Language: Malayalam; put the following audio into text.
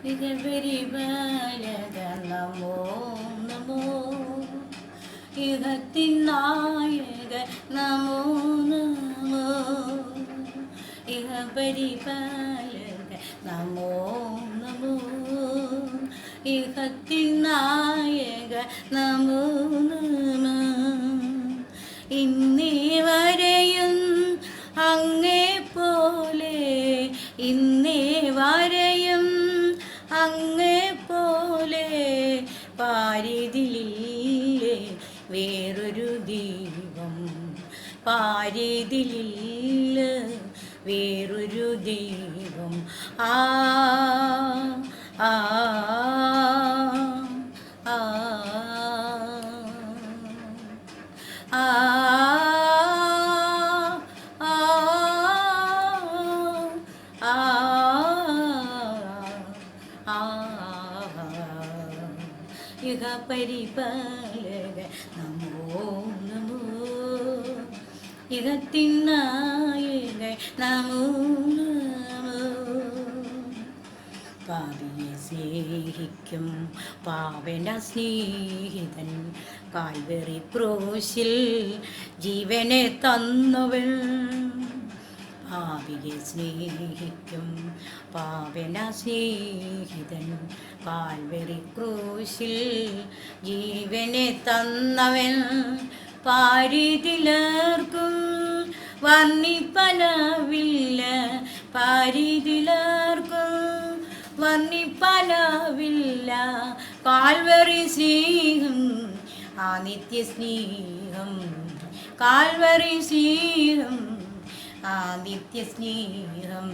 ഇഹപരിപാലക നമോ നമോ, ഇഹത്തിൻ നായക നമോ നമോ, ഇഹപരിപാലക നമോ നമോ, ഇഹത്തിൻ നായക നമോ നമോ. ഇന്നേ വരെയും അങ്ങേ പോലെ, ഇന്നേ വരെയും അങ്ങേ പോലെ പാരിതിലില്ലേ വേറൊരു ദൈവം, പാരിതിലില്ല വേറൊരു ദൈവം. ആ ആ ആ ആ ഇഹപരിപാലക നമോ നമോ, ഇഹത്തിൻ നായക നമോ നമോ. പാപിയെ സ്നേഹിക്കും പാവന സ്നേഹിതൻ, കാൽവറി ക്രൂശിൽ ജീവനെ തന്നവൾ. പാപിയെ സ്നേഹിക്കും പാവന സ്നേഹിതൻ, കാൽവറി ക്രൂശിൽ ജീവനെ തന്നവൻ. പാരിതിലർക്കും വർണ്ണിപ്പനാവില്ല, പാരിതിലർക്കും വർണ്ണിപ്പനാവില്ല കാൽവറി സ്നേഹം, ആ നിത്യസ്നേഹം. കാൽവറി സ്നേഹം, ആ നിത്യസ്നേഹം.